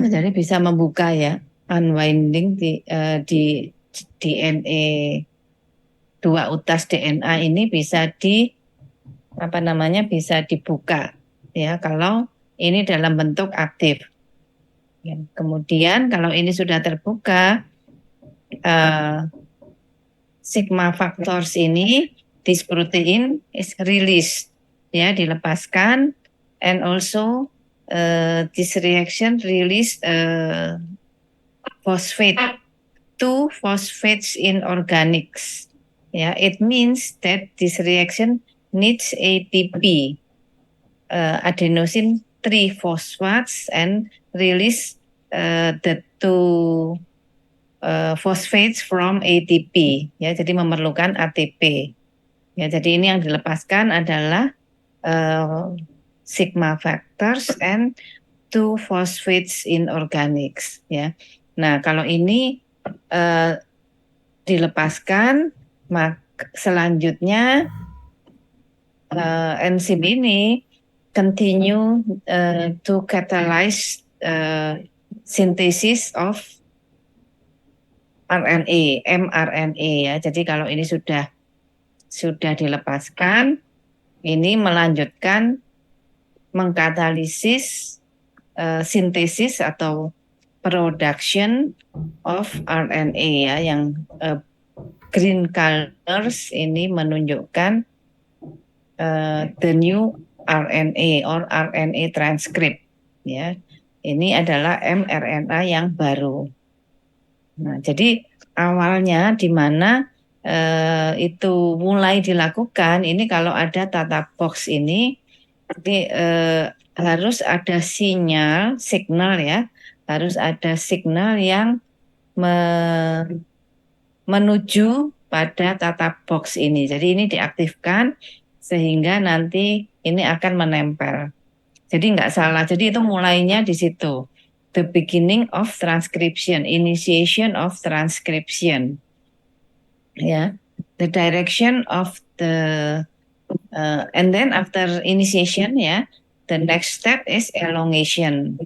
Jadi bisa membuka ya, unwinding di DNA, dua utas DNA ini bisa bisa dibuka ya kalau ini dalam bentuk aktif. Ya, kemudian kalau ini sudah terbuka, eh, sigma factors ini, this protein is released, ya dilepaskan, and also this reaction release phosphate, two phosphates in organics. Ya, it means that this reaction needs ATP, adenosine triphosphates, and release the two phosphates from ATP. Ya, jadi memerlukan ATP. Ya, jadi ini yang dilepaskan adalah sigma factors and two phosphates in organics. Ya, nah kalau ini dilepaskan, selanjutnya enzim ini continue to catalyze synthesis of RNA, mRNA ya. Jadi kalau ini sudah dilepaskan, ini melanjutkan mengkatalisis sintesis atau production of RNA ya, yang green colors ini menunjukkan the new RNA or RNA transcript ya. Ini adalah mRNA yang baru. Nah, jadi awalnya di mana itu mulai dilakukan ini kalau ada tata box ini, jadi harus ada signal ya, harus ada signal yang menuju pada tata box ini. Jadi ini diaktifkan sehingga nanti ini akan menempel. Jadi nggak salah. Jadi itu mulainya di situ. The beginning of transcription, initiation of transcription. Ya, the direction of the and then after initiation ya, the next step is elongation.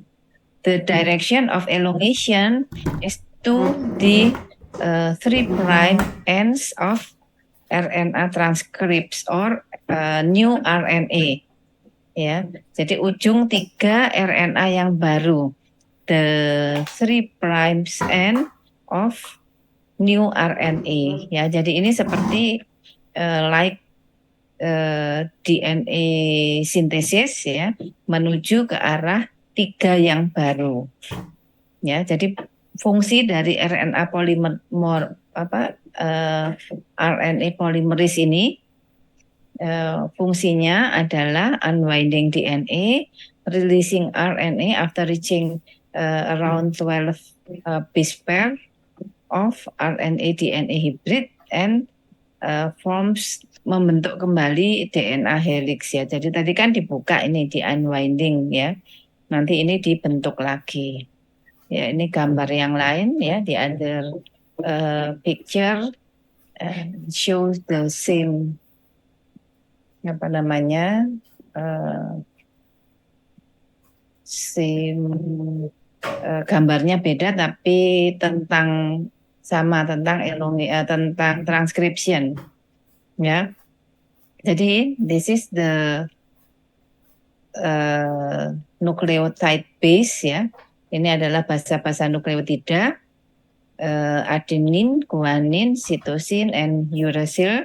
The direction of elongation is to the 3' ends of RNA transcripts or new RNA. Ya, jadi ujung 3 RNA yang baru, the 3' end of new RNA. Ya, jadi ini seperti like DNA sintesis ya, menuju ke arah 3 yang baru. Ya, jadi fungsi dari RNA RNA polymerase ini fungsinya adalah unwinding DNA, releasing RNA after reaching around 12 base pair of RNA DNA hybrid and forms membentuk kembali DNA helix ya. Jadi tadi kan dibuka ini di unwinding ya. Nanti ini dibentuk lagi. Ya, ini gambar yang lain ya, di other picture shows the same gambarnya beda tapi tentang transcription ya. Jadi this is the nucleotide base ya. Ini adalah bahasa nukleotida, adenin, guanin, sitosin, and uracil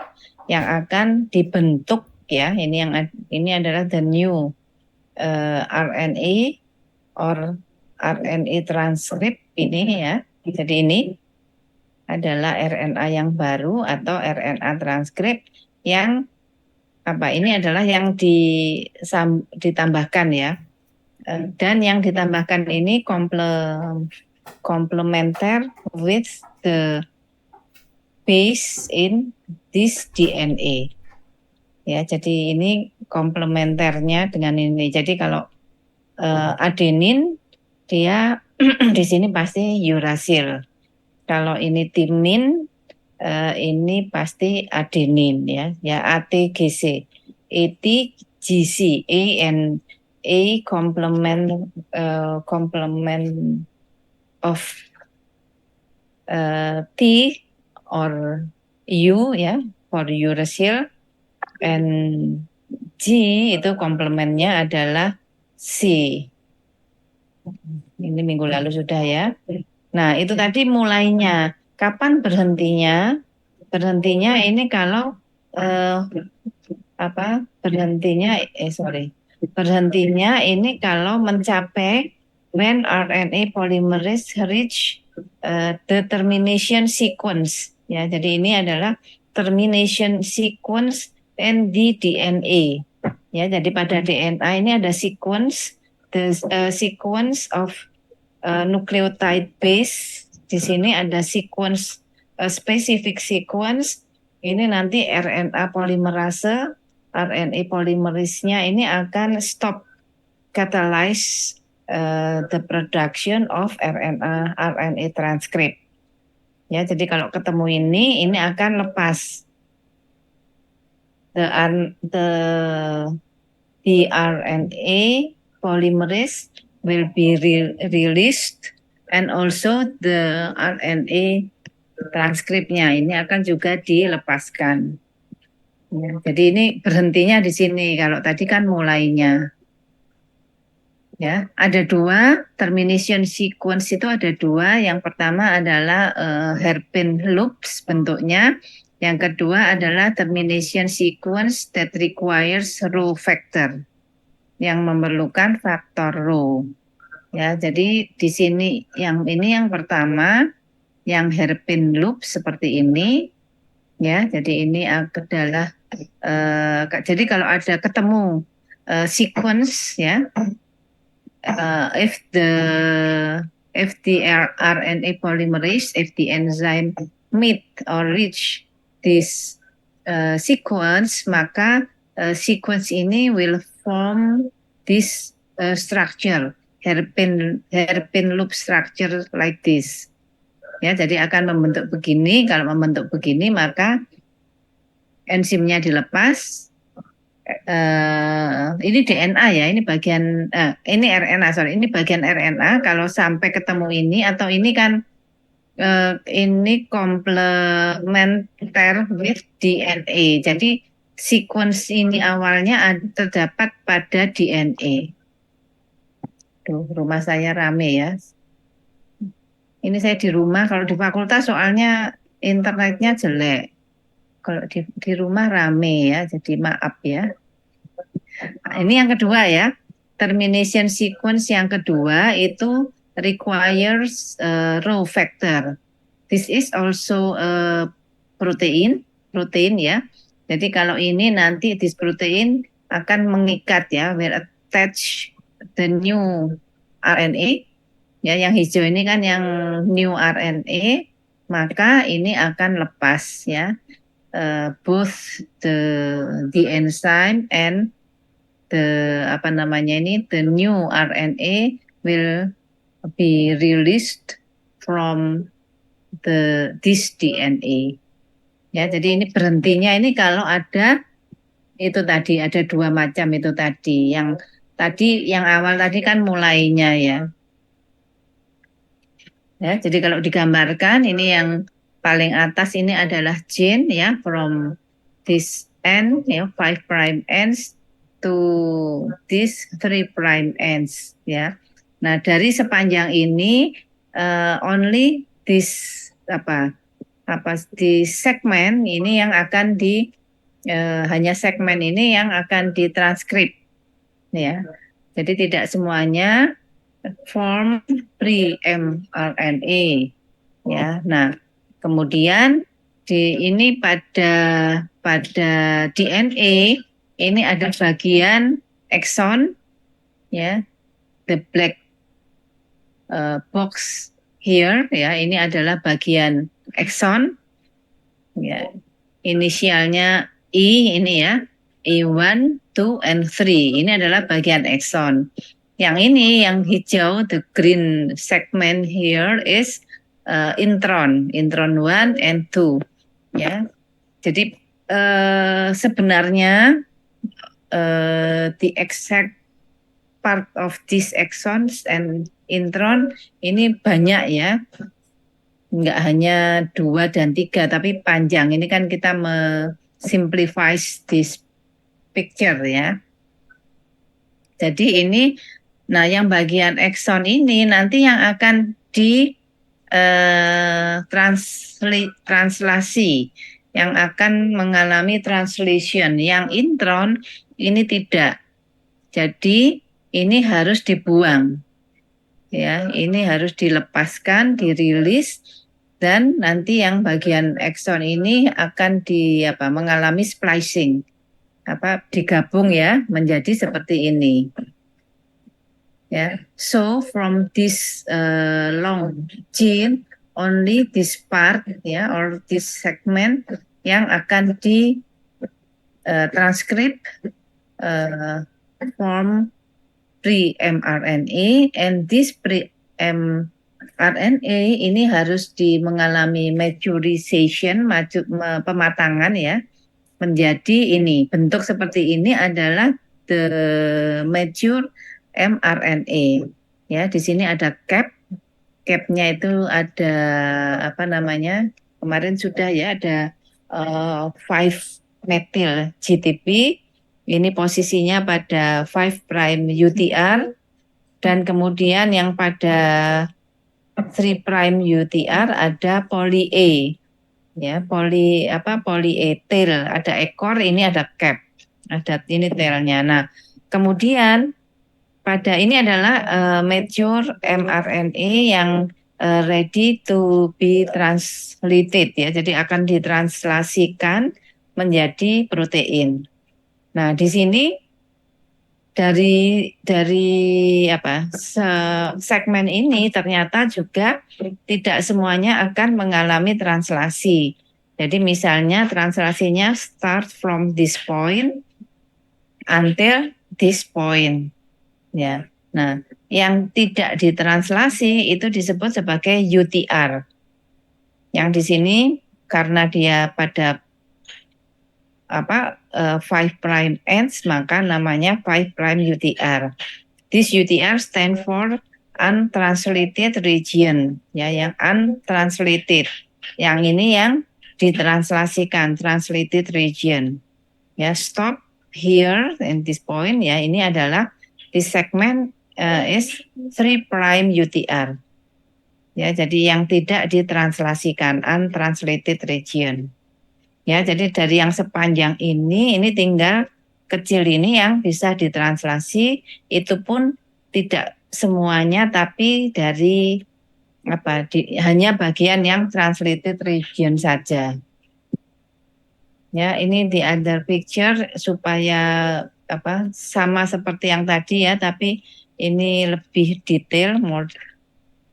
yang akan dibentuk ya. Ini adalah the new RNA or RNA transcript ini ya. Jadi ini adalah RNA yang baru atau RNA transcript yang ini adalah yang ditambahkan ya. Dan yang ditambahkan ini complementer with the base in this DNA. Ya, jadi ini komplementernya dengan ini. Jadi kalau adenin dia di sini pasti uracil. Kalau ini timin ini pasti adenin ya, ATGC, ATGC, A and A complement of T or U ya, for uracil, and G itu komplemennya adalah C. Ini minggu lalu sudah ya. Nah, itu tadi mulainya. Kapan berhentinya? Berhentinya ini kalau berhentinya ini kalau mencapai when RNA polymerase reach the termination sequence. Ya, jadi ini adalah termination sequence and di DNA. Ya, jadi pada DNA ini ada sequence, the sequence of nucleotide base. Di sini ada sequence, specific sequence. Ini nanti RNA polimerase, RNA polymerase-nya ini akan stop catalyze the production of RNA transcript. Ya, jadi kalau ketemu ini akan lepas the RNA polymerase will be released, and also the RNA transkripnya ini akan juga dilepaskan. Ya, jadi ini berhentinya di sini. Kalau tadi kan mulainya. Ya, ada dua termination sequence, itu ada dua. Yang pertama adalah hairpin loops bentuknya. Yang kedua adalah termination sequence that requires Rho factor, yang memerlukan faktor Rho. Ya, jadi di sini yang ini yang pertama, yang hairpin loop seperti ini. Ya, jadi ini adalah jadi kalau ada ketemu sequence ya, if the RNA polymerase, if the enzyme meet or reach this sequence, maka sequence ini will form this structure, hairpin loop structure like this. Ya, jadi akan membentuk begini. Kalau membentuk begini, maka enzimnya dilepas. Ini DNA ya, ini bagian ini RNA, ini bagian RNA. Kalau sampai ketemu ini atau ini kan ini komplementer with DNA. Jadi sequence ini awalnya terdapat pada DNA. Tuh, rumah saya rame ya. Ini saya di rumah, kalau di fakultas soalnya internetnya jelek. Kalau di rumah rame ya, jadi maaf ya. Nah, ini yang kedua ya, termination sequence yang kedua itu requires Rho factor. This is also protein ya. Jadi kalau ini nanti this protein akan mengikat ya, will attach the new RNA. Ya, yang hijau ini kan yang new RNA, maka ini akan lepas ya, both the enzyme and the new RNA will be released from this DNA. Ya, jadi ini berhentinya ini kalau ada itu tadi, ada dua macam itu tadi. Yang awal tadi kan mulainya ya. Ya, jadi kalau digambarkan ini yang paling atas ini adalah gene ya, from this end ya, 5 prime ends to this 3 prime ends ya. Nah, dari sepanjang ini only this di segmen ini yang akan hanya segmen ini yang akan ditranskrip ya. Jadi tidak semuanya form pre-mRNA ya. Nah, kemudian ini pada DNA ini ada bagian exon ya, the black box here ya, ini adalah bagian exon ya, inisialnya I ini ya, E1, 2, and 3 ini adalah bagian exon. Yang ini yang hijau, the green segment here is intron 1 and 2 ya. Jadi sebenarnya the exact part of these exons and intron ini banyak ya, nggak hanya 2 dan 3 tapi panjang. Ini kan kita simplify this picture ya. Jadi ini, nah yang bagian exon ini nanti yang akan di translasi, yang akan mengalami translation. Yang intron ini tidak. Jadi ini harus dibuang. Ya, ini harus dilepaskan, dirilis, dan nanti yang bagian exon ini akan mengalami splicing, digabung ya menjadi seperti ini. Ya, so from this long gene, only this part ya or this segment yang akan di transkrip form pre-mRNA, and this pre-mRNA ini harus mengalami maturization, pematangan ya, menjadi ini. Bentuk seperti ini adalah the mature mRNA. Ya, di sini ada capnya itu ada kemarin sudah ya, ada 5-methyl GTP. Ini posisinya pada 5' UTR, dan kemudian yang pada 3' UTR ada poly A. Ya, polyetil, ada ekor, ini ada cap. Ada ini tailnya. Nah, kemudian pada ini adalah mature mRNA yang ready to be translated ya. Jadi akan ditranslasikan menjadi protein. Nah, di sini dari segmen ini ternyata juga tidak semuanya akan mengalami translasi. Jadi misalnya translasinya start from this point until this point. Ya. Nah, yang tidak ditranslasi itu disebut sebagai UTR. Yang di sini karena dia pada 5' ends, maka namanya 5' UTR. This UTR stand for untranslated region, ya, yang untranslated. Yang ini yang ditranslasikan, translated region. Ya, stop here in this point, ya, ini adalah this segment is 3' UTR. Ya, jadi yang tidak ditranslasikan, untranslated region. Ya, jadi dari yang sepanjang ini tinggal kecil ini yang bisa ditranslasi, itu pun tidak semuanya, tapi dari hanya bagian yang translated region saja. Ya, ini the other picture supaya sama seperti yang tadi ya, tapi ini lebih detail, more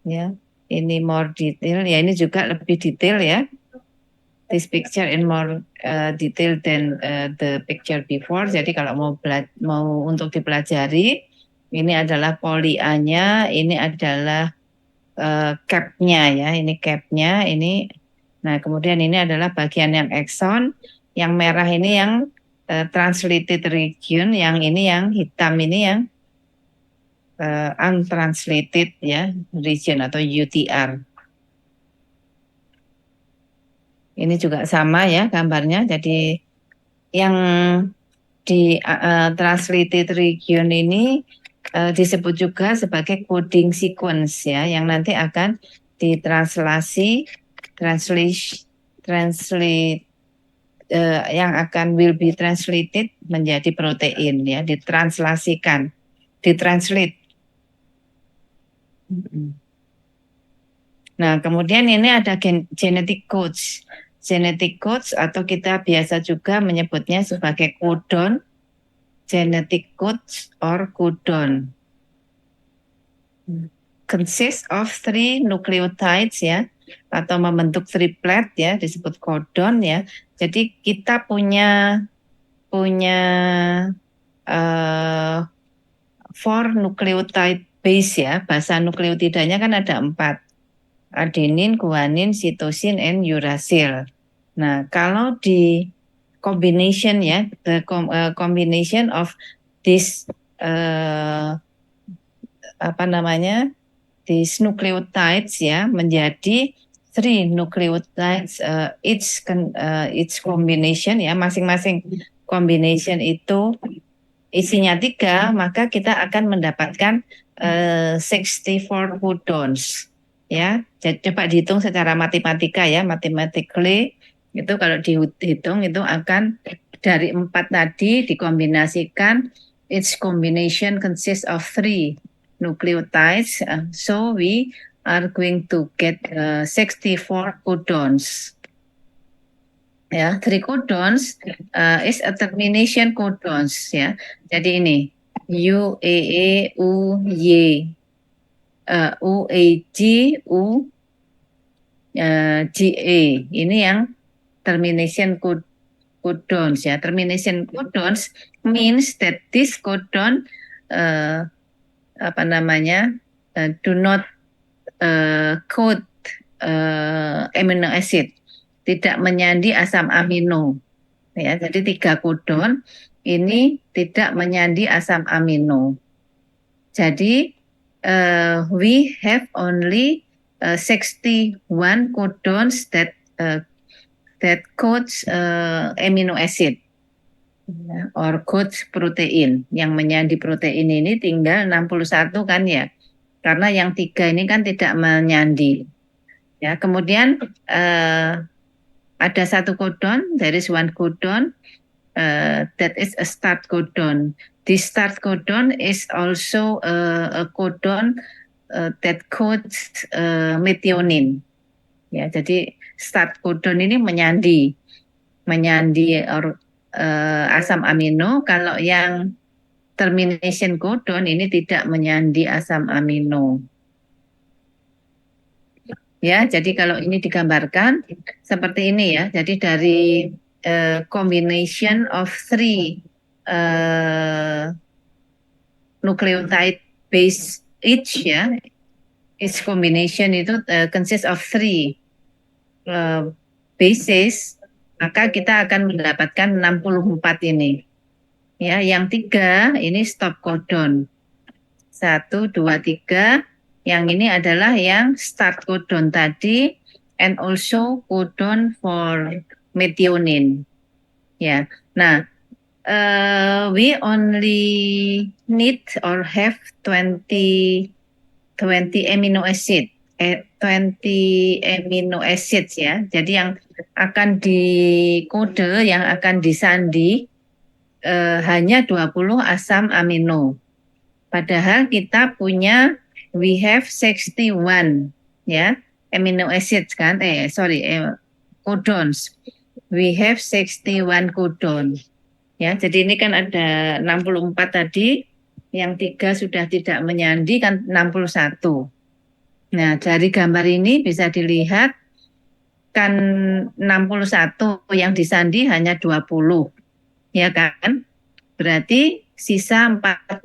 ya. Ini more detail ya, ini juga lebih detail ya. This picture in more detail than the picture before. Jadi kalau mau untuk dipelajari, ini adalah poly A-nya, ini adalah cap-nya ya, ini cap-nya, ini. Nah, kemudian ini adalah bagian yang exon, yang merah ini yang translated region, yang ini yang hitam ini yang untranslated ya region atau UTR. Ini juga sama ya gambarnya. Jadi yang di translated region ini disebut juga sebagai coding sequence ya, yang nanti akan ditranslasi, yang akan will be translated menjadi protein ya, ditranslasikan, ditranslate. Nah, kemudian ini ada genetic codes. Genetic codes atau kita biasa juga menyebutnya sebagai codon, genetic codes or codon. Consist of 3 nucleotides ya, atau membentuk triplet ya, disebut codon ya. Jadi kita punya 4 nucleotide base ya. Basa nukleotidanya kan ada 4. Adenin, guanin, sitosin, and uracil. Nah, kalau di combination ya, the combination of this apa namanya, these nucleotides ya menjadi three nucleotides, each combination ya, masing-masing combination itu isinya 3, maka kita akan mendapatkan 64 codons ya. Jadi coba dihitung secara matematika ya, mathematically itu kalau dihitung itu akan dari 4 tadi dikombinasikan, each combination consists of 3 nucleotides, so we are going to get 64 codons. Ya, three codons is a termination codons ya. Jadi ini U E E U Y, U E G U G E, ini yang termination codons ya. Termination codons means that this codon apa namanya do not code amino acid, tidak menyandi asam amino. Ya, jadi 3 codon ini tidak menyandi asam amino. Jadi we have only 61 codons that codes amino acid or codes protein. Yang menyandi protein ini tinggal 61 kan ya. Karena yang 3 ini kan tidak menyandi. Ya, kemudian ada 1 codon, there is 1 codon that is a start codon. This start codon is also a codon that codes methionine. Ya, jadi start codon ini menyandi asam amino. Kalau yang termination codon ini tidak menyandi asam amino. Ya, jadi kalau ini digambarkan seperti ini ya. Jadi dari combination of 3 nucleotide base each ya, each combination itu consists of 3 bases, maka kita akan mendapatkan 64 ini. Ya, yang 3 ini stop codon. 1, 2, 3. Yang ini adalah yang start codon tadi, and also codon for methionine. Ya, nah we only need or have 20 amino acid, 20 amino acids ya. Jadi yang akan dikode, yang akan disandi hanya 20 asam amino. Padahal kita punya we have 61 ya amino acids kan, codons. We have 61 codon. Ya, jadi ini kan ada 64 tadi, yang 3 sudah tidak menyandi kan 61. Nah, dari gambar ini bisa dilihat kan 61 yang disandi hanya 20. Ya kan? Berarti sisa 41.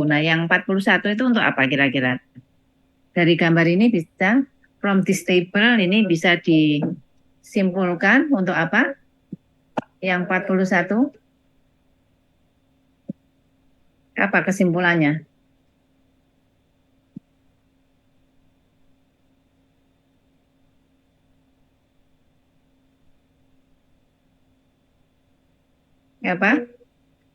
Nah, yang 41 itu untuk apa kira-kira? Dari gambar ini bisa, from this table ini bisa disimpulkan untuk apa? Yang 41, apa kesimpulannya? Apa?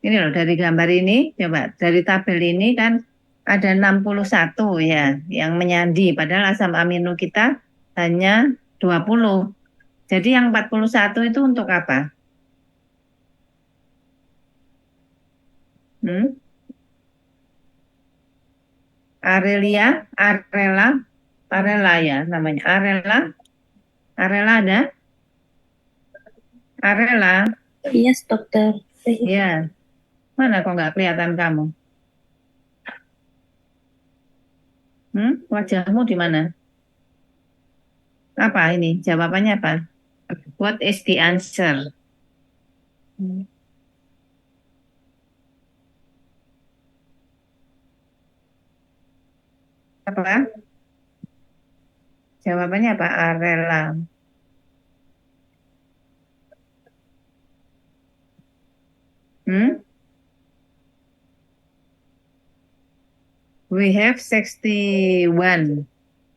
Ini loh dari gambar ini, coba dari tabel ini kan ada 61 ya yang menyandi, padahal asam amino kita hanya 20. Jadi yang 41 itu untuk apa? Hmm? Arela ya namanya. Arela ada? Arela, Yes, dokter. ya. Mana kok nggak kelihatan kamu? Wajahmu di mana? Apa ini? Jawabannya apa? What is the answer? Hmm. Apa? Jawabannya apa? Arela. Hmm? we have 61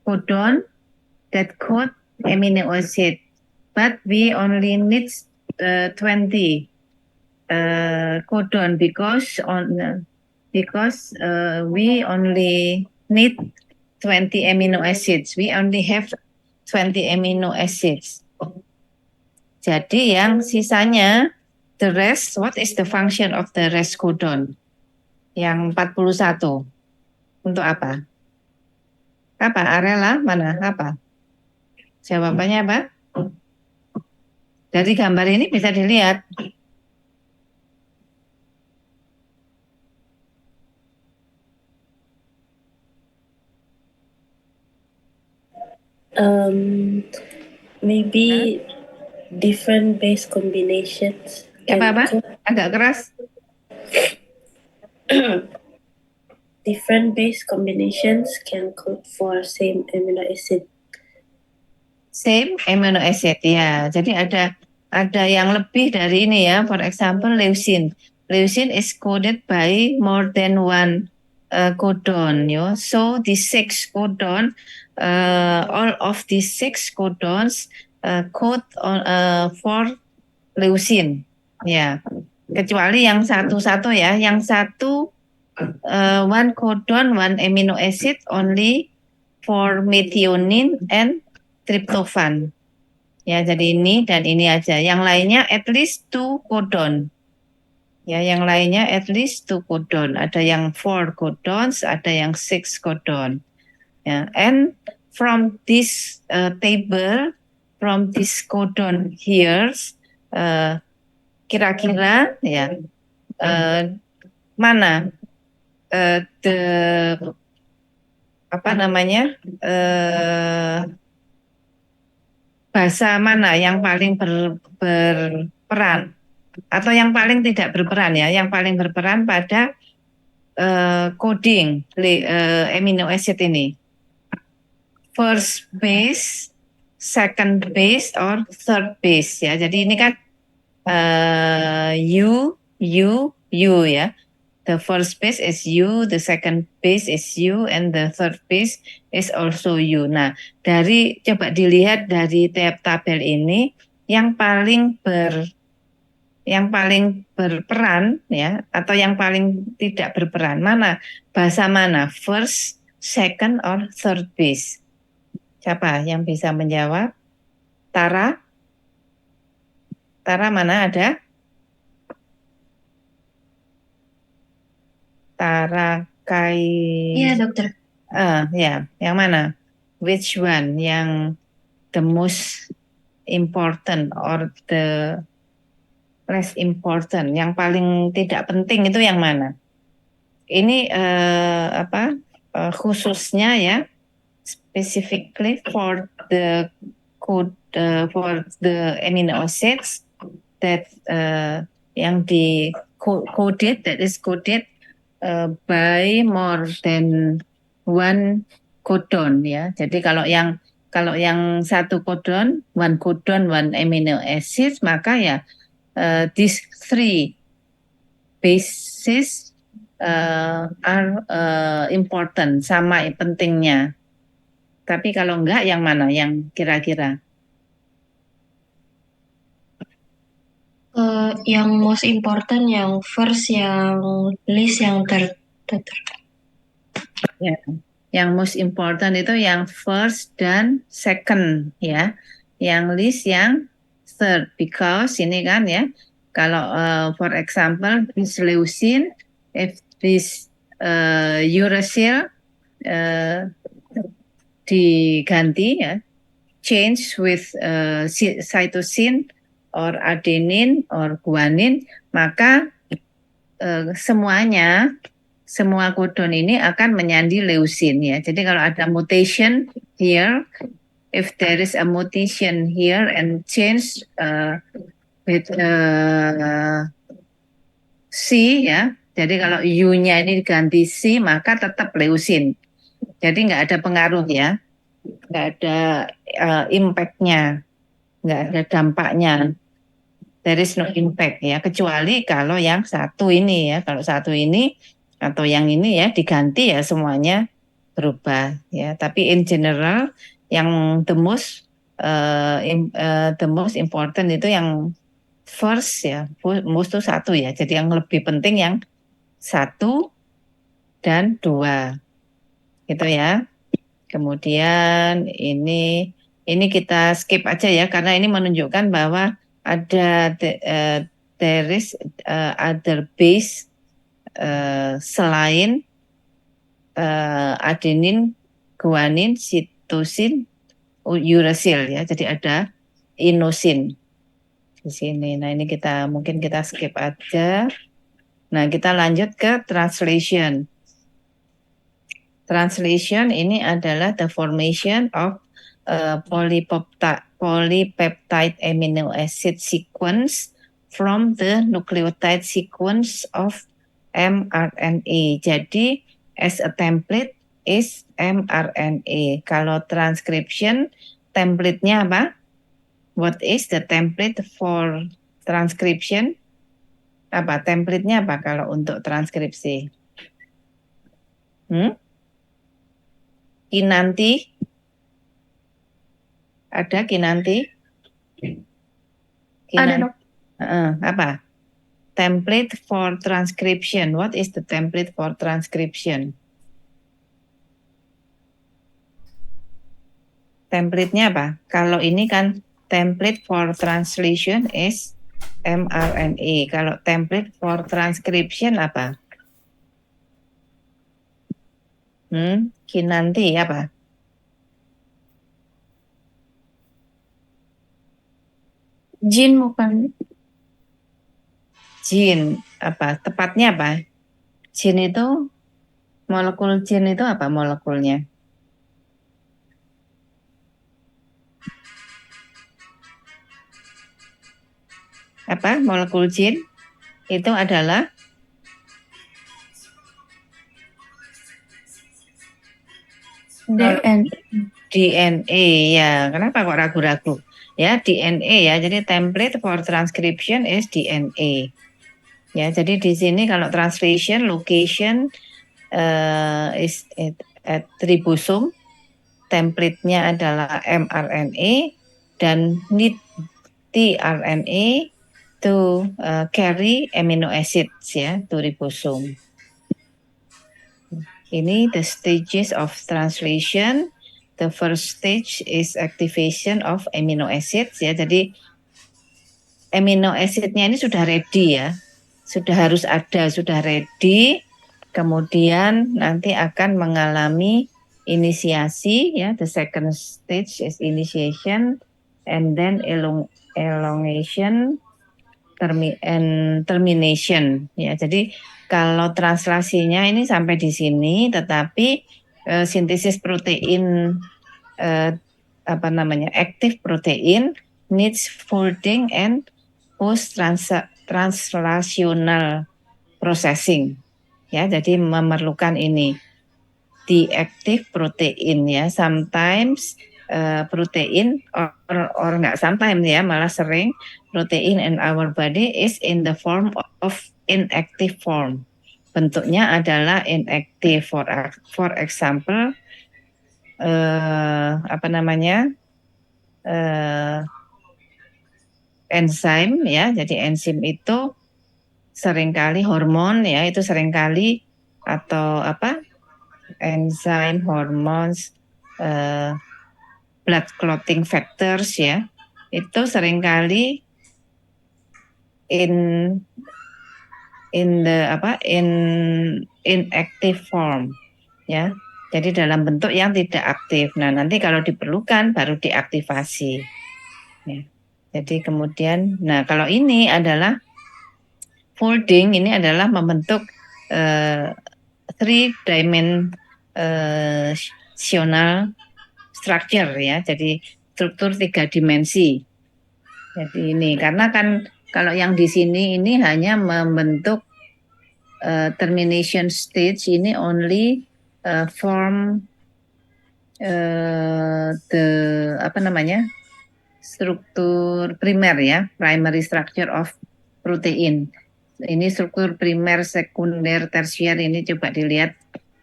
codon that code amino acid, but we only need 20 codon because we only need 20 amino acids. We only have 20 amino acids. Jadi yang sisanya, the rest, what is the function of the rest codon? Yang 41. Untuk apa? Apa? Arela mana? Apa? Jawabannya apa? Dari gambar ini bisa dilihat. Maybe different base combinations. Apa? Agak keras. Different base combinations can code for same amino acid. Same amino acid ya. Jadi ada yang lebih dari ini ya. For example, leucine. Leucine is coded by more than one codon. Yo. So the 6 codon, all of the 6 codons code for leucine. Ya. Kecuali yang satu-satu ya. Yang satu one codon, one amino acid only for methionine and tryptophan. Ya, jadi ini dan ini aja. Yang lainnya at least 2 codon. Ya, yang lainnya at least 2 codon. Ada yang 4 codons, ada yang 6 codon. Ya, and from this table, from this codon here, kira-kira ya mana the apa namanya bahasa mana yang paling berperan atau yang paling tidak berperan ya, yang paling berperan pada coding amino acid ini. First base, second base, or third base ya. Jadi ini kan U ya. The first base is U, the second base is U, and the third base is also U. Nah, coba dilihat dari tabel ini yang paling berperan ya, atau yang paling tidak berperan mana? Bahasa mana? First, second, or third base? Siapa yang bisa menjawab? Tara? Tara mana ada? Tara Kai. Iya, dokter. Ya, yang mana? Which one yang the most important or the less important? Yang paling tidak penting itu yang mana? Ini khususnya ya, specifically for the code for the amino acids that yang di coded, that is coded by more than one codon ya. Jadi kalau yang satu codon, one amino acid, maka ya these 3 bases are important, sama pentingnya. Tapi kalau enggak, yang mana yang kira-kira? Yang most important, yang first, yang least, yang third. Ya. Yang most important itu yang first dan second ya. Yang least yang third, because ini kan ya, kalau for example this leucine, if this uracil diganti ya, change with cytosine or adenin or guanin, maka semua codon ini akan menyandi leucine ya. Jadi kalau ada mutation here, if there is a mutation here and change with C ya. Jadi kalau U-nya ini diganti C, maka tetap leucine. Jadi nggak ada pengaruh ya, nggak ada impact-nya, nggak ada dampaknya. There is no impact ya, kecuali kalau yang satu ini ya. Kalau satu ini atau yang ini ya diganti ya semuanya berubah ya. Tapi in general yang the most important itu yang first ya, most itu satu ya. Jadi yang lebih penting yang 1 dan 2 gitu ya. Kemudian ini kita skip aja ya karena ini menunjukkan bahwa ada there is other base selain adenin, guanin, sitosin, uracil ya. Jadi ada inosin di sini. Nah, ini mungkin kita skip aja. Nah, kita lanjut ke translation. Translation ini adalah the formation of polypeptide amino acid sequence from the nucleotide sequence of mRNA. Jadi as a template is mRNA. Kalau transcription template-nya apa? What is the template for transcription? Apa template-nya apa kalau untuk transkripsi? Kinanti? Ada Kinanti? Ada dok. Apa? Template for transcription. What is the template for transcription? Template-nya apa? Kalau ini kan template for translation is mRNA. Kalau template for transcription apa? Kinanti apa? Jin bukan? Gene apa? Tepatnya apa? Gene itu molekul gene itu apa molekulnya? Apa molekul gene? Itu adalah DNA. DNA ya. Kenapa kok ragu-ragu? Ya, DNA ya. Jadi template for transcription is DNA. Ya, jadi di sini kalau translation location is at ribosome. Template-nya adalah mRNA dan need tRNA to carry amino acids ya to ribosome. Ini the stages of translation. The first stage is activation of amino acids ya. Jadi amino acidnya ini sudah ready ya. Sudah harus ada, sudah ready. Kemudian nanti akan mengalami inisiasi ya. The second stage is initiation and then elongation and termination ya. Jadi kalau translasinya ini sampai di sini, tetapi sintesis protein active protein needs folding and post translational processing ya. Jadi memerlukan ini the active protein ya. Sometimes protein or nggak sometimes ya, malah sering protein in our body is in the form of inactive form. Bentuknya adalah inactive. For example, enzim ya. Jadi enzim itu seringkali hormon ya, itu seringkali atau enzim, hormones, blood clotting factors ya, itu seringkali in inactive form ya. Jadi dalam bentuk yang tidak aktif. Nah, nanti kalau diperlukan baru diaktifasi. Ya. Jadi kemudian, nah kalau ini adalah folding, ini adalah membentuk three dimensional structure ya. Jadi struktur 3 dimensi. Jadi ini karena kan kalau yang di sini ini hanya membentuk termination stage, ini only form struktur primer ya, primary structure of protein. Ini struktur primer, sekunder, tersier ini coba dilihat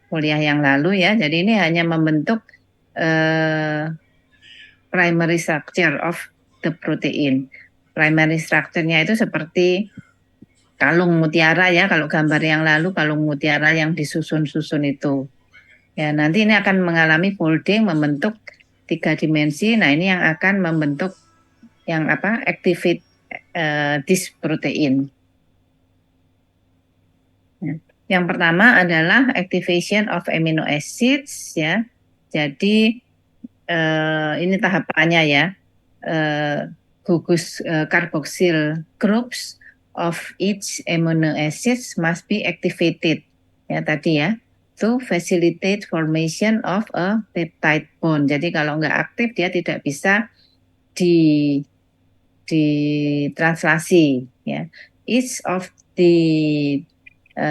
kuliah yang lalu ya. Jadi ini hanya membentuk primary structure of the protein. Primary structure-nya itu seperti kalung mutiara ya. Kalau gambar yang lalu kalung mutiara yang disusun-susun itu. Ya, nanti ini akan mengalami folding, membentuk 3 dimensi. Nah, ini yang akan membentuk yang apa? Activate this protein. Ya. Yang pertama adalah activation of amino acids ya. Jadi ini tahapannya ya. Gugus carboxyl groups of each amino acids must be activated ya tadi ya to facilitate formation of a peptide bond. Jadi kalau nggak aktif dia tidak bisa di ditranslasi ya. Each of the 20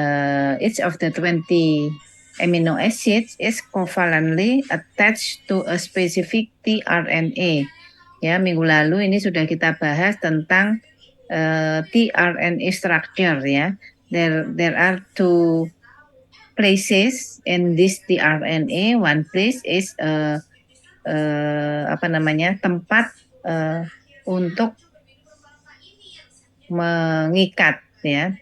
amino acids is covalently attached to a specific tRNA. Ya, minggu lalu ini sudah kita bahas tentang tRNA structure ya. There are two places in this tRNA. One place is tempat untuk mengikat ya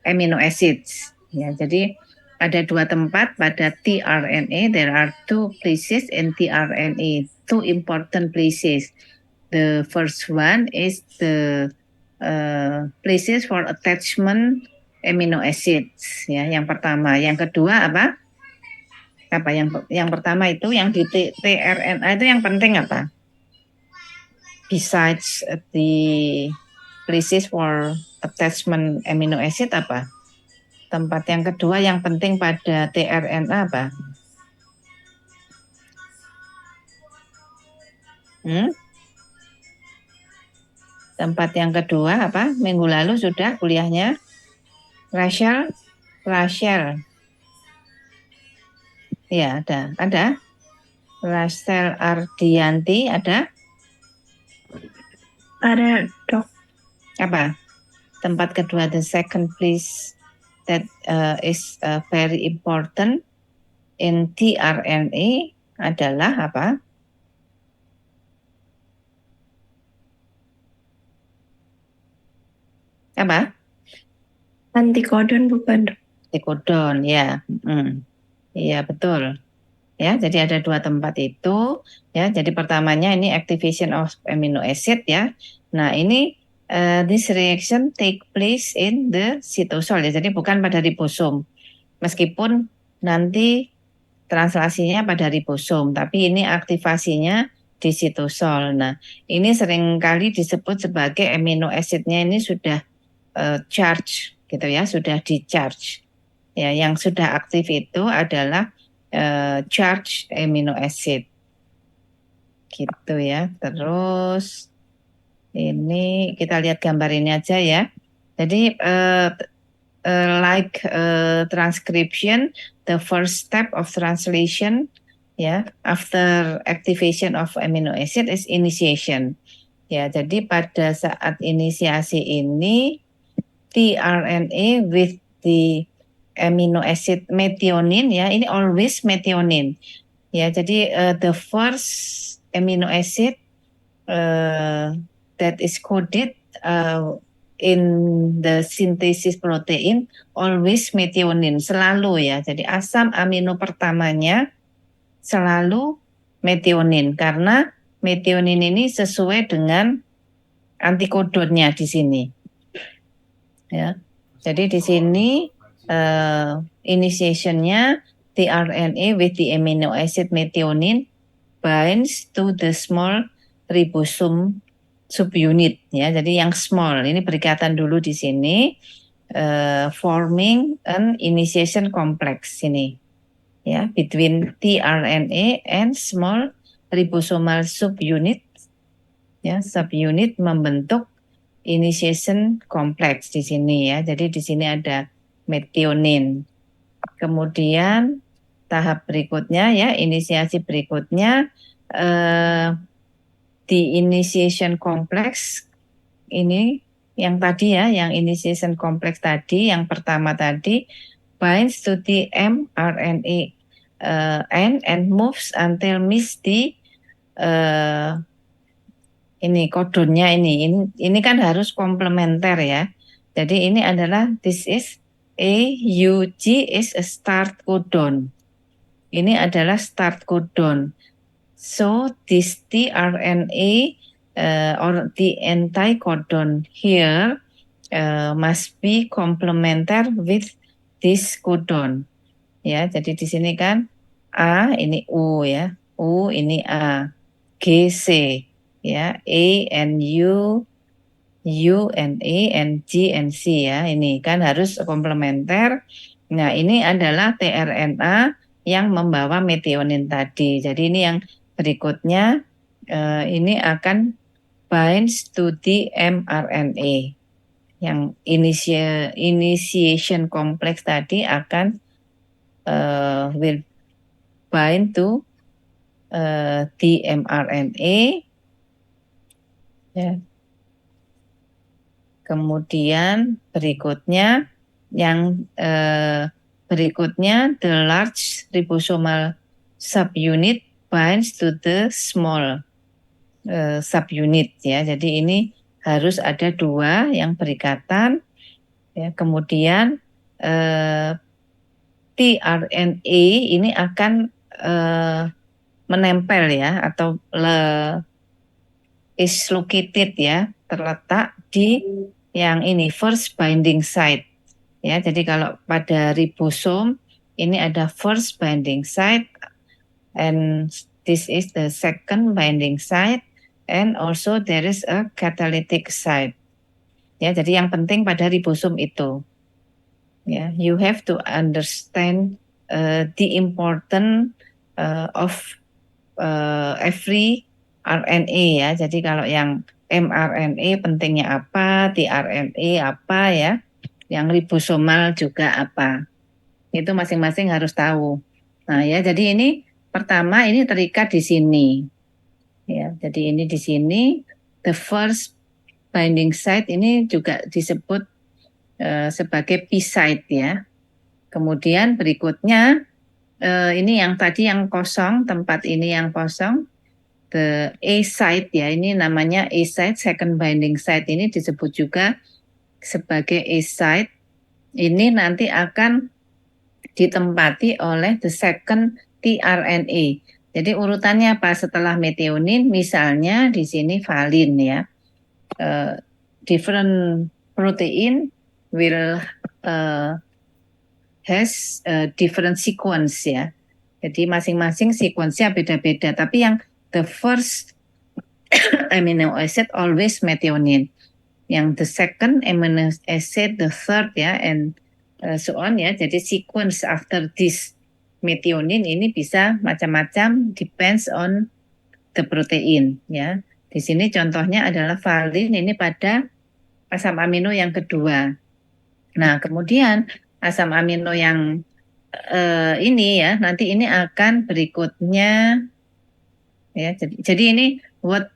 amino acids ya. Jadi ada 2 tempat pada tRNA. There are 2 places in tRNA, 2 important places. The first one is the places for attachment amino acids ya. Yang pertama, yang kedua apa? Yang pertama itu yang di tRNA itu yang penting apa? Besides the places for attachment amino acid apa? Tempat yang kedua yang penting pada tRNA apa? Tempat yang kedua apa? Minggu lalu sudah kuliahnya. Rachel. Ya, ada. Rachel Ardianti ada? Ada, Dok. Apa? Tempat kedua, the second place that is very important in tRNA adalah apa? Apa? Antikodon bukan, Dok? Antikodon ya. Iya betul. Ya, jadi ada 2 tempat itu ya. Jadi pertamanya ini activation of amino acid ya. Nah, ini this reaction take place in the cytosol ya. Jadi bukan pada ribosom. Meskipun nanti translasinya pada ribosom, tapi ini aktivasinya di sitosol. Nah, ini seringkali disebut sebagai amino acidnya ini sudah charge gitu ya, sudah di charge. Ya, yang sudah aktif itu adalah charge amino acid gitu ya. Terus ini kita lihat gambar ini aja ya. Jadi like transcription, the first step of translation ya after activation of amino acid is initiation. Ya, jadi pada saat inisiasi ini tRNA with the amino acid methionine ya, ini always methionine. Ya, jadi the first amino acid that is coded in the synthesis protein always methionine, selalu ya. Jadi asam amino pertamanya selalu methionine karena methionine ini sesuai dengan antikodonnya di sini. Ya. Jadi di sini initiationnya tRNA with the amino acid methionine binds to the small ribosome subunit ya. Jadi yang small ini berikatan dulu di sini forming an initiation complex ini ya between tRNA and small ribosomal subunit ya. Subunit membentuk initiation complex di sini ya. Jadi di sini ada methionine. Kemudian tahap berikutnya ya, inisiasi berikutnya di initiation complex ini yang tadi ya, yang initiation complex tadi, yang pertama tadi binds to the mRNA end and moves until miss the ini kodonnya ini kan harus komplementer ya. Jadi ini adalah this is AUG is a start codon. Ini adalah start codon. So this tRNA or the anticodon here must be complementer with this codon. Ya, jadi di sini kan A ini U ya, U ini A, G C ya, A and U, U and A and G and C ya. Ini kan harus komplementer. Nah, ini adalah tRNA yang membawa metionin tadi. Jadi ini yang berikutnya ini akan binds to the mRNA. Yang initiation complex tadi akan will bind to the mRNA. Ya. Kemudian berikutnya yang berikutnya the large ribosomal subunit binds to the small subunit ya. Jadi ini harus ada dua yang berikatan. Ya. Kemudian tRNA ini akan menempel ya atau is located ya, terletak di yang ini first binding site ya. Jadi kalau pada ribosom ini ada first binding site and this is the second binding site and also there is a catalytic site. Ya, jadi yang penting pada ribosom itu ya, you have to understand the important of every RNA ya. Jadi kalau yang mRNA pentingnya apa, tRNA apa ya, yang ribosomal juga apa. Itu masing-masing harus tahu. Nah ya, jadi ini pertama ini terikat di sini. Ya, jadi ini di sini the first binding site ini juga disebut sebagai P site ya. Kemudian berikutnya ini yang tadi yang kosong, tempat ini yang kosong, the A site ya, ini namanya A site, second binding site ini disebut juga sebagai A site. Ini nanti akan ditempati oleh the second tRNA. Jadi urutannya apa setelah metionin? Misalnya di sini valin ya. Different protein will has different sequence ya. Jadi masing-masing sequence-nya beda-beda. Tapi yang the first amino acid always methionine. Yang the second amino acid, the third ya, and so on ya. Jadi sequence after this methionine ini bisa macam-macam, depends on the protein ya. Di sini contohnya adalah valin ini pada asam amino yang kedua. Nah, kemudian asam amino yang ini ya, nanti ini akan berikutnya ya. Jadi ini what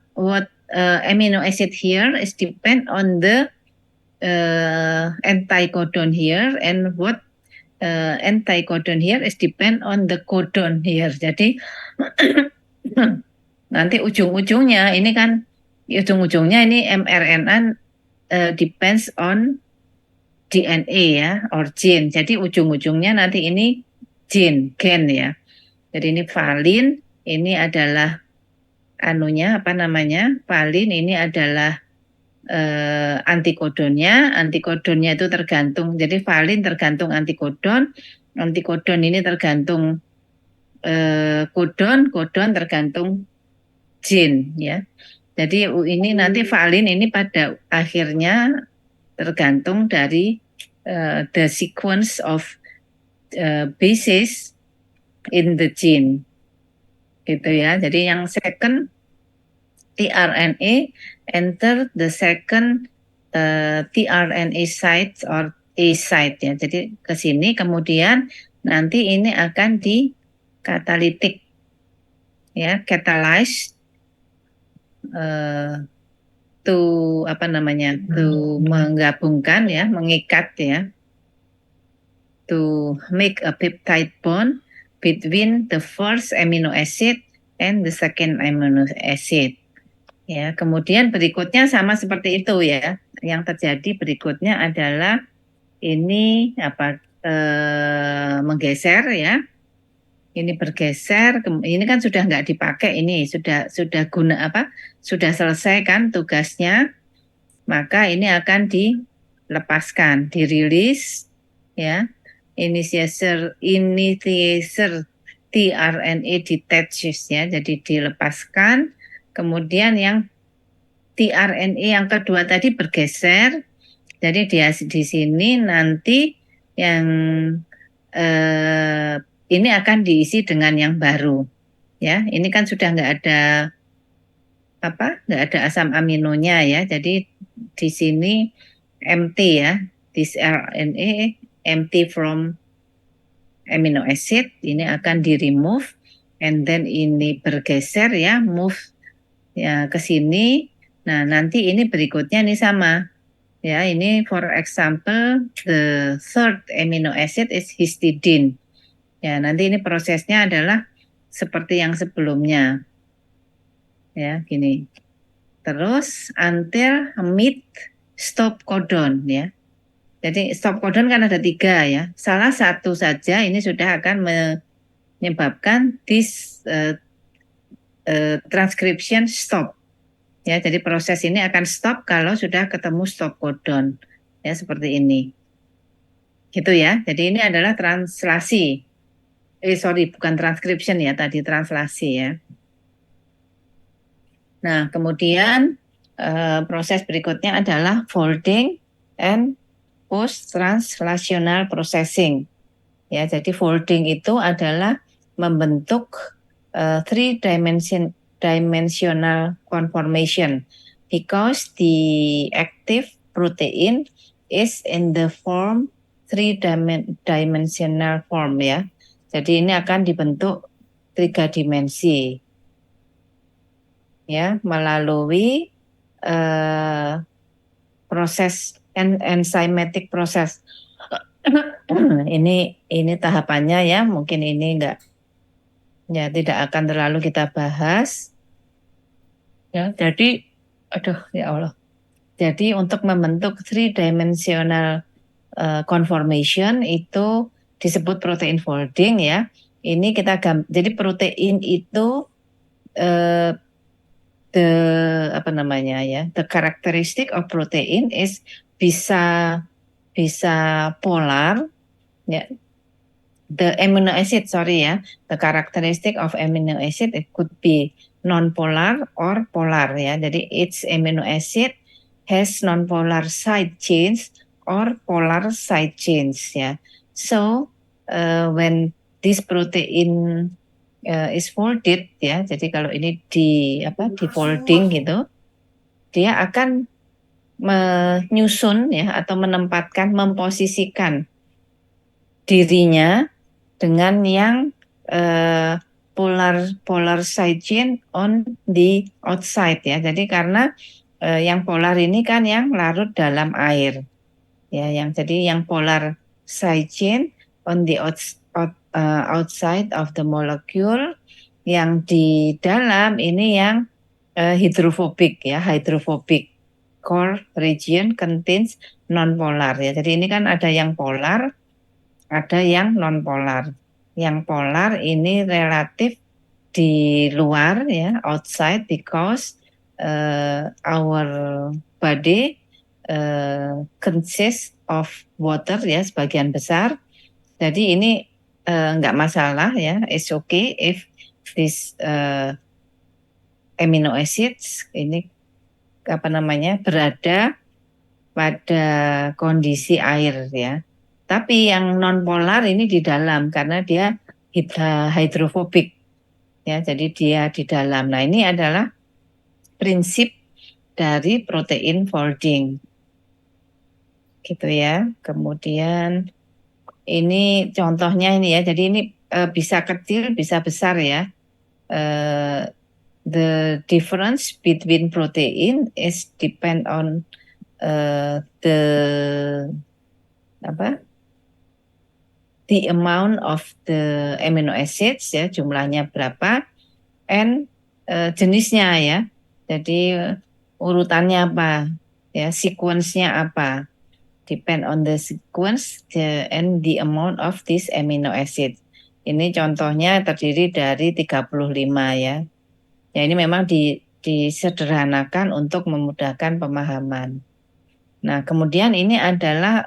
amino acid here is depend on the anticodon here and what anticodon here is depend on the codon here. Jadi nanti ujung-ujungnya ini kan ujung-ujungnya ini mRNA depends on DNA ya or gene. Jadi ujung-ujungnya nanti ini gen ya. Jadi ini valin ini adalah anunya apa namanya? Valin ini adalah antikodonnya itu tergantung. Jadi valin tergantung antikodon ini tergantung kodon tergantung gene ya. Jadi ini nanti valin ini pada akhirnya tergantung dari the sequence of bases in the gene gitu ya. Jadi yang second tRNA enter the second tRNA site or A site ya. Jadi ke sini kemudian nanti ini akan di catalytic ya, catalyze menggabungkan ya, mengikat ya, to make a peptide bond between the first amino acid and the second amino acid. Ya, kemudian berikutnya sama seperti itu ya. Yang terjadi berikutnya adalah ini menggeser ya. Ini bergeser, ini kan sudah nggak dipakai, ini sudah sudah selesai kan tugasnya, maka ini akan dilepaskan, dirilis ya. Initiator tRNA detaches ya, jadi dilepaskan. Kemudian yang tRNA yang kedua tadi bergeser, jadi di sini nanti yang ini akan diisi dengan yang baru ya. Ini kan sudah nggak ada asam aminonya ya. Jadi di sini empty ya, this RNA empty from amino acid, ini akan di remove, and then ini bergeser ya, move ya ke sini. Nah nanti ini berikutnya nih sama ya, ini for example the third amino acid is histidine ya. Nanti ini prosesnya adalah seperti yang sebelumnya ya, gini. Terus until meet stop codon ya. Jadi stop codon kan ada 3 ya. Salah satu saja ini sudah akan menyebabkan this transcription stop. Ya, jadi proses ini akan stop kalau sudah ketemu stop codon. Ya, seperti ini. Gitu ya. Jadi ini adalah translasi. Bukan transcription ya, tadi translasi ya. Nah, kemudian proses berikutnya adalah folding and post-translational processing. Ya, jadi folding itu adalah membentuk three-dimensional conformation because the active protein is in the form three-dimensional form ya. Jadi ini akan dibentuk 3 dimensi ya, melalui proses enzymatic proses. Ini tahapannya ya, mungkin ini tidak akan terlalu kita bahas. Ya, jadi ya Allah. Jadi untuk membentuk three-dimensional conformation itu disebut protein folding ya. Ini jadi protein itu the characteristic of protein is bisa polar ya. The amino acid, the characteristic of amino acid it could be non-polar or polar ya. Jadi each amino acid has non-polar side chains or polar side chains ya. So when this protein is folded ya, jadi kalau ini di folding gitu, dia akan menyusun ya atau memposisikan dirinya dengan yang polar side chain on the outside ya. Jadi karena yang polar ini kan yang larut dalam air ya, jadi yang polar side chain on the outside of the molecule, yang di dalam ini yang hydrophobic ya, hydrophobic core region contains non-polar ya. Jadi ini kan ada yang polar, ada yang non-polar. Yang polar ini relatif di luar ya, outside, because our body consists of water ya, sebagian besar. Jadi ini nggak masalah ya, it's okay if this amino acids ini berada pada kondisi air ya. Tapi yang non polar ini di dalam karena dia hydrophobic ya, jadi dia di dalam. Nah, ini adalah prinsip dari protein folding. Gitu ya. Kemudian ini contohnya ini ya. Jadi ini bisa kecil, bisa besar ya. the difference between protein is depend on the amount of the amino acids ya, jumlahnya berapa, and jenisnya ya. Jadi urutannya apa ya, sequence-nya apa, depend on the sequence and the amount of this amino acid. Ini contohnya terdiri dari 35 ya. Ya ini memang disederhanakan untuk memudahkan pemahaman. Nah, kemudian ini adalah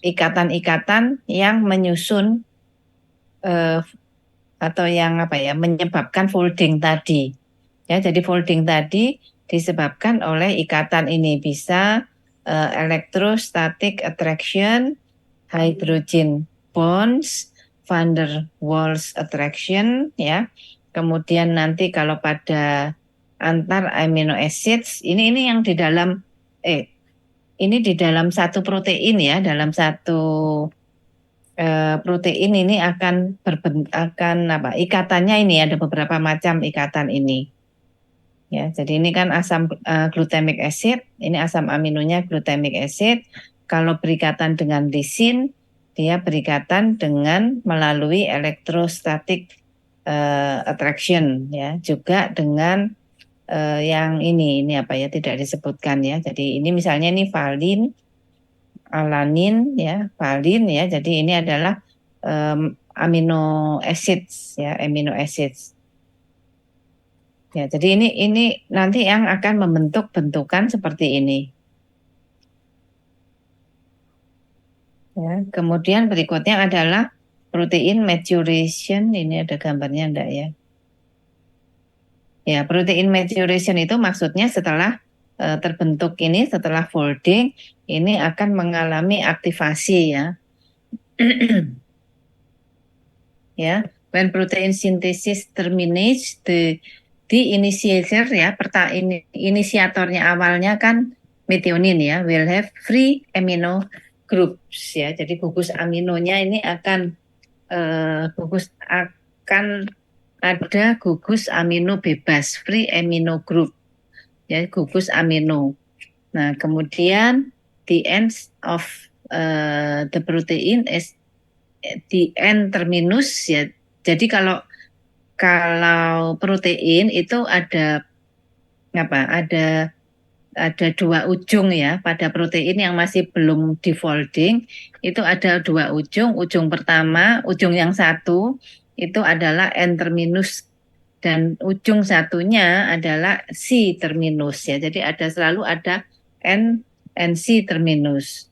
ikatan-ikatan yang menyusun atau yang menyebabkan folding tadi. Ya, jadi folding tadi disebabkan oleh ikatan ini, bisa electrostatic attraction, hydrogen bonds, van der Waals attraction ya. Kemudian nanti kalau pada antar amino acids ini yang di dalam ini di dalam satu protein ya, dalam satu protein ini akan ikatannya ini ada beberapa macam ikatan ini. Ya, jadi ini kan asam glutamic acid, ini asam aminonya glutamic acid. Kalau berikatan dengan lisin, dia berikatan dengan melalui electrostatic attraction ya, juga dengan yang ini tidak disebutkan ya. Jadi ini misalnya ini valin, alanin ya, valin ya. Jadi ini adalah amino acids ya, amino acids. Ya, jadi ini nanti yang akan membentuk bentukan seperti ini. Ya, kemudian berikutnya adalah protein maturation. Ini ada gambarnya enggak ya? Ya, protein maturation itu maksudnya setelah terbentuk ini, setelah folding, ini akan mengalami aktivasi ya. Ya, when protein synthesis terminates, the initiator ya, inisiatornya awalnya kan methionine ya, will have free amino groups ya. Jadi gugus aminonya ini akan ada gugus amino bebas, free amino group ya, gugus amino. Nah, kemudian the end of the protein is the N terminus ya. Jadi kalau protein itu ada dua ujung ya. Pada protein yang masih belum di folding itu ada dua ujung. Ujung pertama, ujung yang satu itu adalah N terminus dan ujung satunya adalah C terminus ya. Jadi selalu ada C terminus.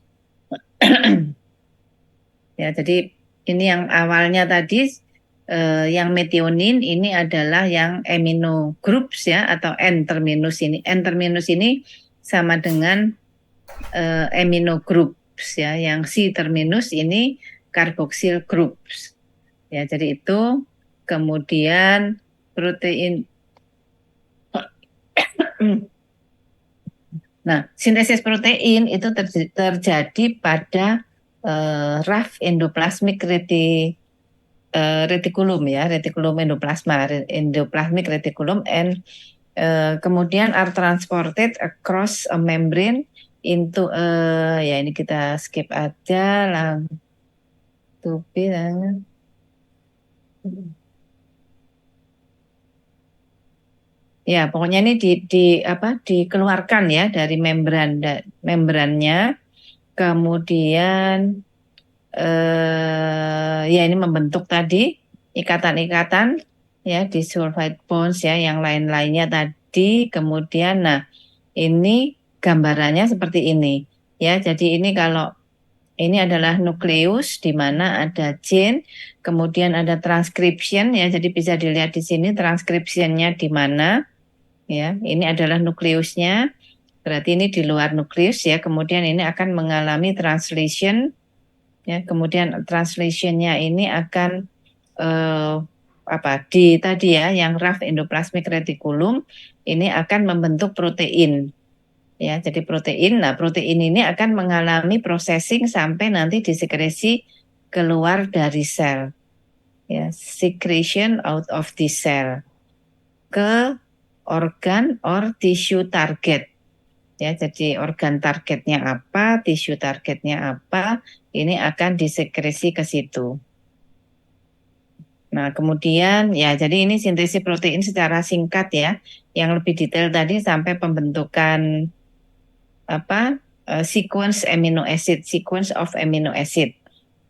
Ya, jadi ini yang awalnya tadi yang methionine ini adalah yang amino groups ya, atau N terminus ini. N terminus ini sama dengan amino groups ya. Yang C terminus ini carboxyl groups. Ya, jadi itu kemudian protein. Nah, sintesis protein itu terjadi pada rough endoplasmic reticulum ya, reticulum endoplasmic reticulum, and kemudian are transported across a membrane into ya ini kita skip aja lang to be ya, pokoknya ini dikeluarkan ya dari membrannya, kemudian ya ini membentuk tadi ikatan-ikatan ya, di sulfide bonds ya, yang lain-lainnya tadi. Kemudian nah ini gambarannya seperti ini ya. Jadi ini kalau ini adalah nukleus di mana ada gene, kemudian ada transcription ya. Jadi bisa dilihat di sini transcriptionnya di mana ya. Ini adalah nukleusnya. Berarti ini di luar nukleus ya. Kemudian ini akan mengalami translation ya. Kemudian translationnya ini akan tadi ya, yang rough endoplasmic reticulum ini akan membentuk protein ya. Jadi protein ini akan mengalami processing sampai nanti disekresi keluar dari sel ya, secretion out of the cell ke organ or tissue target. Ya, jadi organ targetnya apa, tisu targetnya apa, ini akan disekresi ke situ. Nah, kemudian ya, jadi ini sintesis protein secara singkat ya. Yang lebih detail tadi sampai pembentukan apa sequence of amino acid.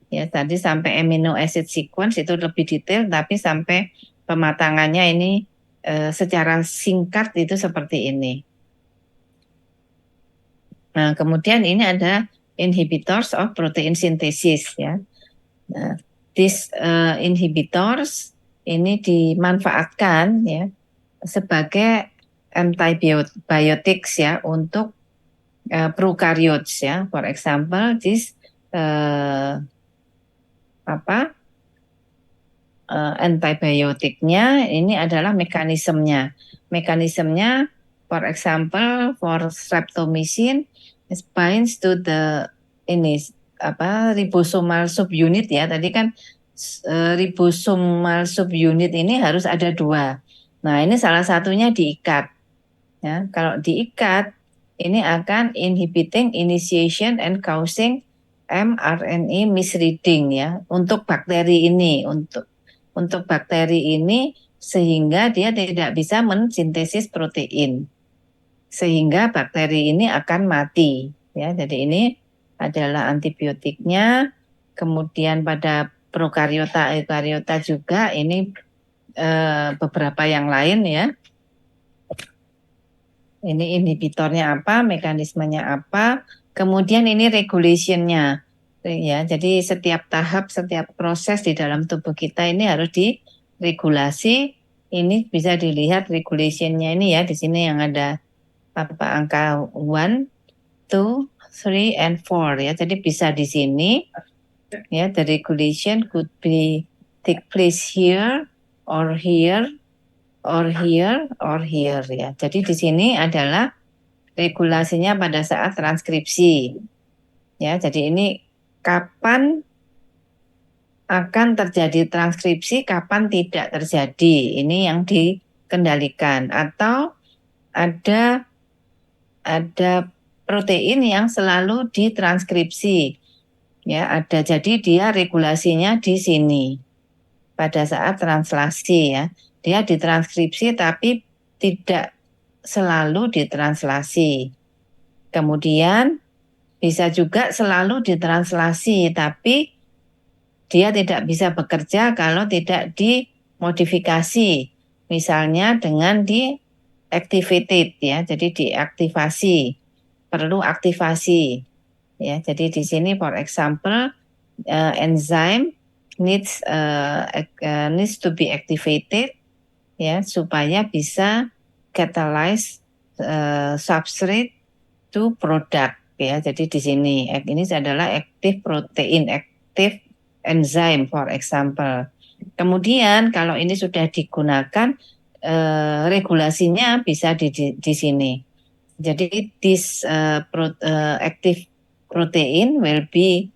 Ya, tadi sampai amino acid sequence itu lebih detail, tapi sampai pematangannya ini secara singkat itu seperti ini. Nah, kemudian ini ada inhibitors of protein synthesis ya. Nah, these inhibitors ini dimanfaatkan ya sebagai antibiotics ya untuk prokaryotes ya. For example, this antibiotiknya ini adalah mekanismenya. Mekanismenya, for example, for streptomycin, it binds to the ini ribosomal subunit ya. Tadi kan ribosomal subunit ini harus ada 2. Nah, ini salah satunya diikat. Ya, kalau diikat, ini akan inhibiting initiation and causing mRNA misreading ya untuk bakteri ini, untuk bakteri ini sehingga dia tidak bisa mensintesis protein. Sehingga bakteri ini akan mati ya. Jadi ini adalah antibiotiknya. Kemudian pada prokariota, eukariota juga ini beberapa yang lain ya. Ini inhibitornya apa, mekanismenya apa, kemudian ini regulationnya. Ya, jadi setiap tahap, setiap proses di dalam tubuh kita ini harus diregulasi. Ini bisa dilihat regulationnya ini ya, di sini yang ada angka 1, 2, 3, and 4 ya. Jadi bisa di sini ya, the regulation could be take place here or here or here or here ya. Jadi di sini adalah regulasinya pada saat transkripsi. Ya, jadi ini kapan akan terjadi transkripsi, kapan tidak terjadi. Ini yang dikendalikan atau ada protein yang selalu ditranskripsi. Ya, ada, jadi dia regulasinya di sini pada saat translasi ya. Dia ditranskripsi tapi tidak selalu ditranslasi. Kemudian bisa juga selalu ditranslasi, tapi dia tidak bisa bekerja kalau tidak dimodifikasi. Misalnya dengan activated ya, jadi diaktifasi, perlu aktivasi. Ya, jadi di sini for example enzyme needs to be activated ya supaya bisa catalyze substrate to product ya. Jadi di sini ini adalah active protein, active enzyme for example. Kemudian kalau ini sudah digunakan regulasinya bisa di sini. Jadi this active protein will be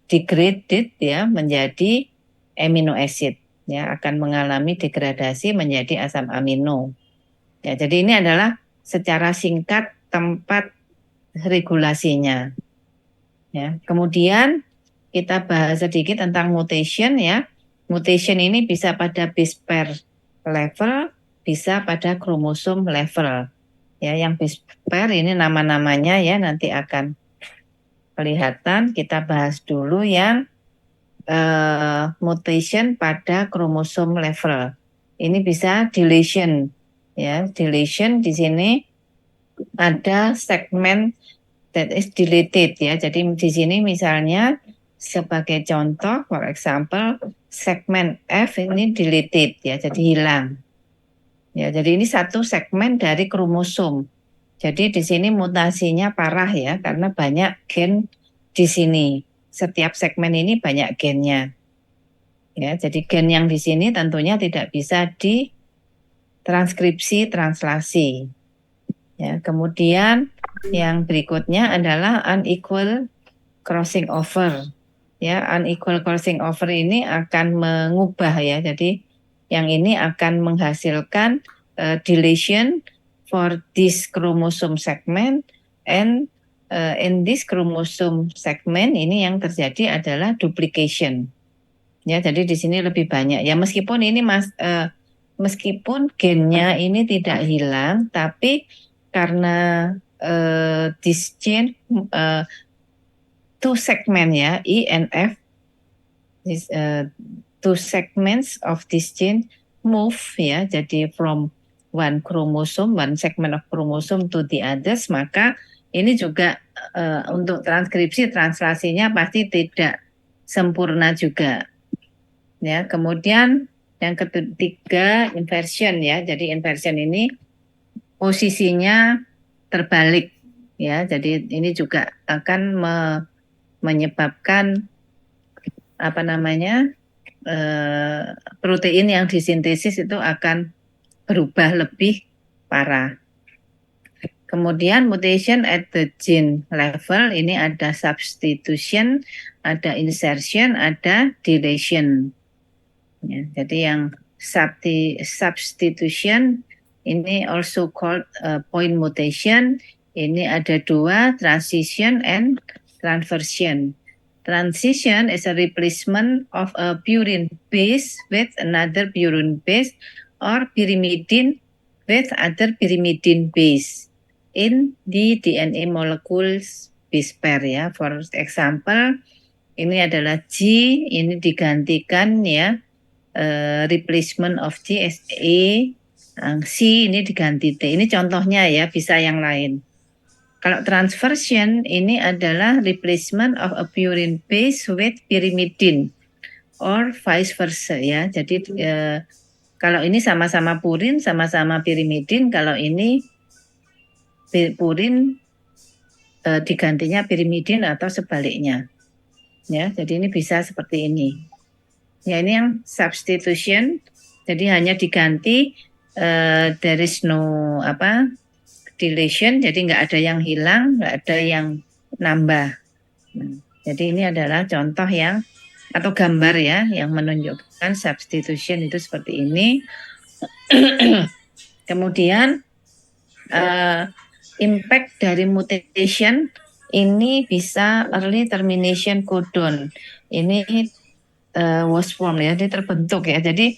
degraded ya menjadi amino acid ya, akan mengalami degradasi menjadi asam amino. Ya, jadi ini adalah secara singkat tempat regulasinya. Ya, kemudian kita bahas sedikit tentang mutation ya. Mutation ini bisa pada base pair level, bisa pada kromosom level. Ya, yang base pair ini nama-namanya ya nanti akan kelihatan. Kita bahas dulu yang mutation pada kromosom level. Ini bisa deletion ya. Deletion di sini ada segmen that is deleted ya. Jadi di sini misalnya sebagai contoh, for example, segmen F ini deleted ya, jadi hilang. Ya, jadi ini satu segmen dari kromosom. Jadi di sini mutasinya parah ya, karena banyak gen di sini. Setiap segmen ini banyak gennya. Ya, jadi gen yang di sini tentunya tidak bisa ditranskripsi, translasi. Ya, kemudian yang berikutnya adalah unequal crossing over. ya, unequal crossing over ini akan mengubah ya. Jadi yang ini akan menghasilkan deletion for this chromosome segment, and in this chromosome segment ini yang terjadi adalah duplication. Ya, jadi di sini lebih banyak. Ya, meskipun ini meskipun gennya ini tidak hilang, tapi karena this gene two segment ya, E and F, this, two segments of this gene move ya, jadi from one chromosome, one segment of chromosome to the others, maka ini juga untuk transkripsi translasinya pasti tidak sempurna juga. Ya, kemudian yang ketiga inversion ya. Jadi inversion ini posisinya terbalik ya. Jadi ini juga akan menyebabkan apa namanya protein yang disintesis itu akan berubah lebih parah. Kemudian mutation at the gene level ini ada substitution, ada insertion, ada deletion. Ya, jadi yang substitution ini also called point mutation. Ini ada dua, transition and transversion. Transition is a replacement of a purine base with another purine base or pyrimidine with other pyrimidine base in the DNA molecules base pair ya. For example, ini adalah G, ini digantikan ya, replacement of G as A, C ini diganti T. Ini contohnya ya, bisa yang lain. Kalau transversion ini adalah replacement of a purine base with pyrimidine or vice versa ya. Jadi kalau ini sama-sama purin, sama-sama pyrimidine, kalau ini purin digantinya pyrimidine atau sebaliknya. Ya, jadi ini bisa seperti ini. Ya, ini yang substitution. Jadi hanya diganti, there is no deletion, jadi nggak ada yang hilang, nggak ada yang nambah. Nah, jadi ini adalah contoh yang atau gambar ya yang menunjukkan substitution itu seperti ini. Kemudian impact dari mutation ini bisa early termination codon. Ini was formed ya, ini terbentuk ya. Jadi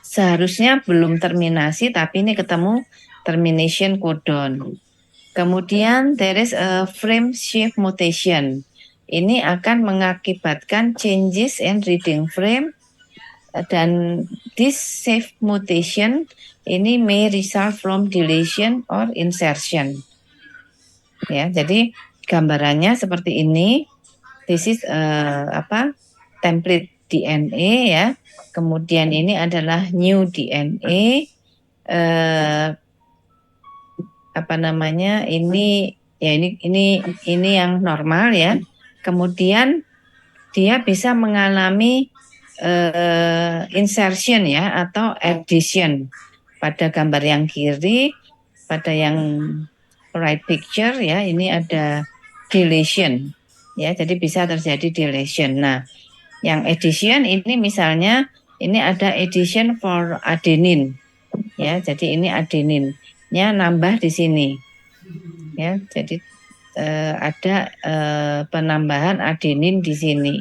seharusnya belum terminasi, tapi ini ketemu termination codon. Kemudian there is a frame shift mutation. Ini akan mengakibatkan changes in reading frame, dan this shift mutation ini may result from deletion or insertion. Ya, jadi gambarannya seperti ini. This is template DNA ya. Kemudian ini adalah new DNA. Ini ya, ini yang normal ya. Kemudian dia bisa mengalami insertion ya atau addition pada gambar yang kiri, pada yang right picture ya, ini ada deletion ya, jadi bisa terjadi deletion. Nah, yang addition ini misalnya ini ada addition for adenin ya, jadi ini adeninnya nambah di sini ya, jadi ada penambahan adenin di sini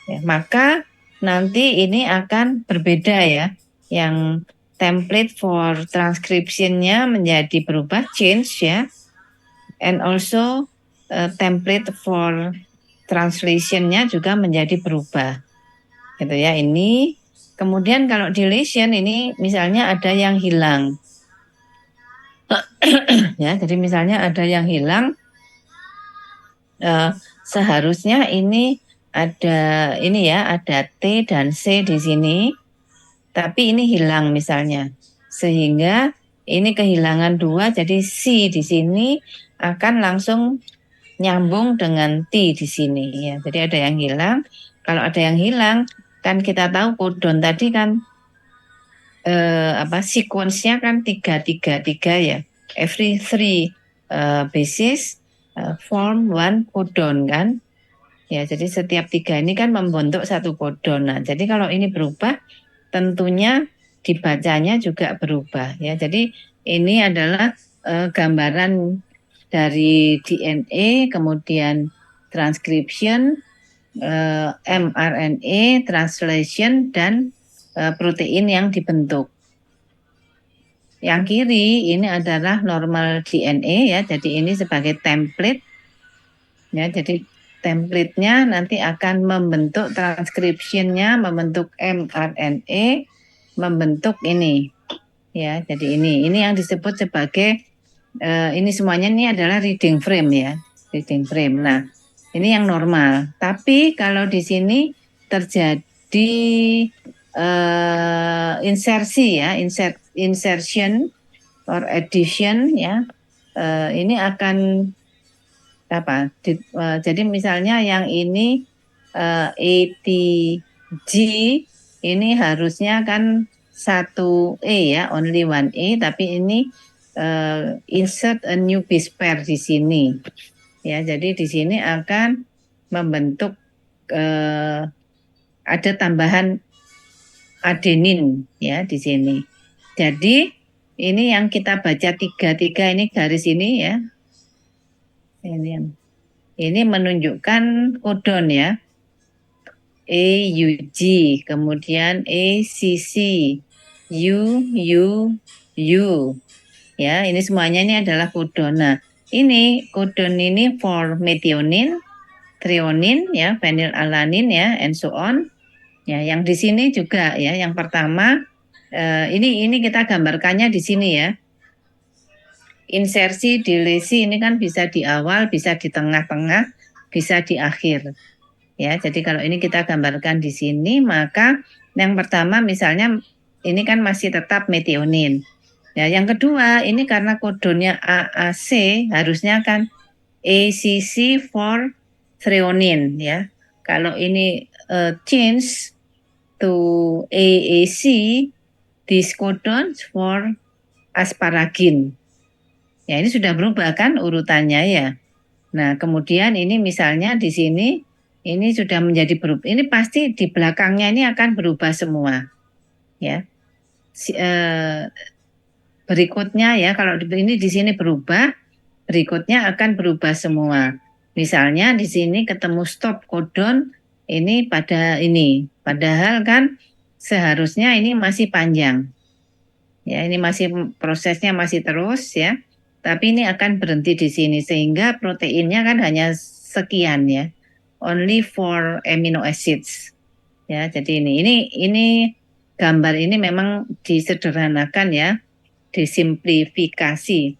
ya, maka nanti ini akan berbeda ya, yang template for transcription-nya menjadi berubah, change ya, and also template for translation-nya juga menjadi berubah gitu ya. Ini kemudian kalau deletion ini misalnya ada yang hilang ya, jadi misalnya ada yang hilang, seharusnya ini ada T dan C di sini, tapi ini hilang misalnya, sehingga ini kehilangan 2, jadi C di sini akan langsung nyambung dengan T di sini ya. Jadi ada yang hilang. Kalau ada yang hilang, kan kita tahu codon tadi kan sequence-nya kan 3 ya. Every 3 bases form one codon kan. Ya, jadi setiap 3 ini kan membentuk satu kodon. Nah, jadi kalau ini berubah, tentunya dibacanya juga berubah ya. Jadi ini adalah gambaran dari DNA, kemudian transcription, mRNA, translation, dan protein yang dibentuk. Yang kiri ini adalah normal DNA ya, jadi ini sebagai template ya. Jadi template-nya nanti akan membentuk transcription-nya, membentuk mRNA, membentuk ini ya. Jadi ini yang disebut sebagai ini semuanya ini adalah reading frame ya, reading frame. Nah, ini yang normal. Tapi kalau di sini terjadi insersi ya, insertion or addition ya, ini akan apa? Jadi misalnya yang ini ATG ini harusnya kan 1E ya, only one E, tapi ini insert a new base pair di sini. Ya, jadi di sini akan membentuk ada tambahan adenin ya di sini. Jadi ini yang kita baca tiga ini garis ini ya. Ini menunjukkan kodon ya. AUG, kemudian ACC, UUU. Ya, ini semuanya ini adalah kodon. Nah, ini kodon ini for methionine, threonine ya, phenylalanin ya, and so on. Ya, yang di sini juga ya, yang pertama ini kita gambarkannya di sini ya. Insersi, delesi ini kan bisa di awal, bisa di tengah-tengah, bisa di akhir. Ya, jadi kalau ini kita gambarkan di sini, maka yang pertama misalnya ini kan masih tetap methionine. Ya, yang kedua ini karena kodonnya AAC harusnya kan ACC for threonine ya. Kalau ini change to AAC, this codon for asparagine. Ya, ini sudah berubah kan urutannya ya. Nah, kemudian ini misalnya di sini ini sudah menjadi berubah. Ini pasti di belakangnya ini akan berubah semua. Ya. Berikutnya ya kalau ini di sini berubah, berikutnya akan berubah semua. Misalnya di sini ketemu stop codon ini pada ini. Padahal kan seharusnya ini masih panjang. Ya, ini masih prosesnya masih terus ya. Tapi ini akan berhenti di sini sehingga proteinnya kan hanya sekian ya. Only for amino acids. Ya, jadi ini gambar ini memang disederhanakan ya, disimplifikasi.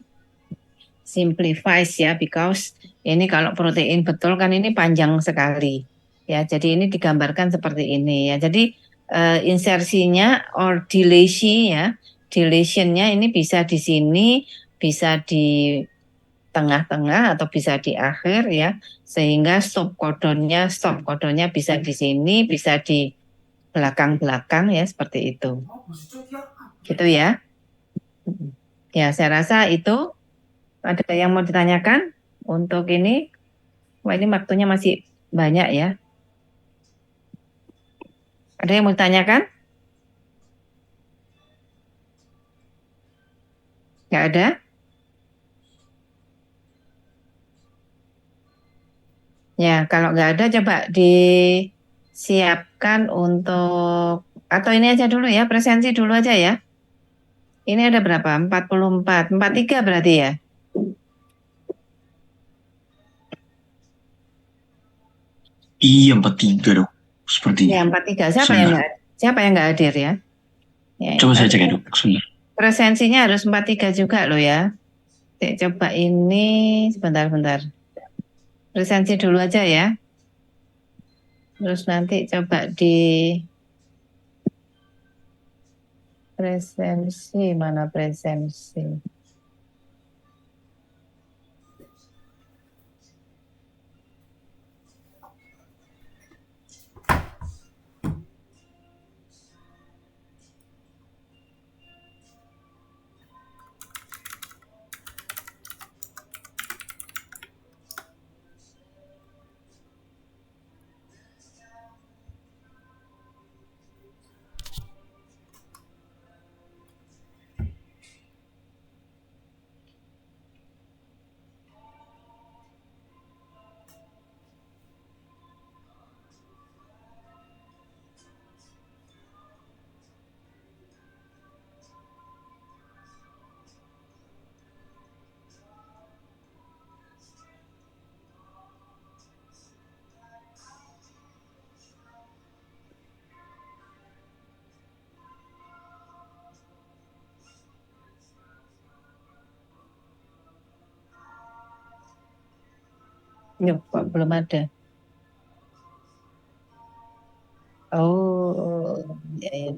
Simplifies ya, because ini kalau protein betul kan ini panjang sekali. Ya, jadi ini digambarkan seperti ini ya. Jadi insersinya or deletion ya, deletionnya ini bisa di sini, bisa di tengah-tengah atau bisa di akhir ya, sehingga stop codonnya bisa di sini, bisa di belakang-belakang ya, seperti itu. Gitu ya. Ya, saya rasa itu ada yang mau ditanyakan untuk ini. Wah, ini waktunya masih banyak ya. Ada yang mau ditanyakan? Nggak ada? Ya, kalau nggak ada coba disiapkan untuk, atau ini aja dulu ya, presensi dulu aja ya. Ini ada berapa? 44, 43 berarti ya? Iya, 43 dok. Sepertinya. Ya, 43. Sebentar. Siapa yang nggak hadir ya? Ya, Coba saya cek ya dok. Sebentar. presensinya harus 43 juga loh ya. Coba ini sebentar. Presensi dulu aja ya. Terus nanti coba di presensi, mana presensi? Ya, kok belum ada. Oh, ya, ya.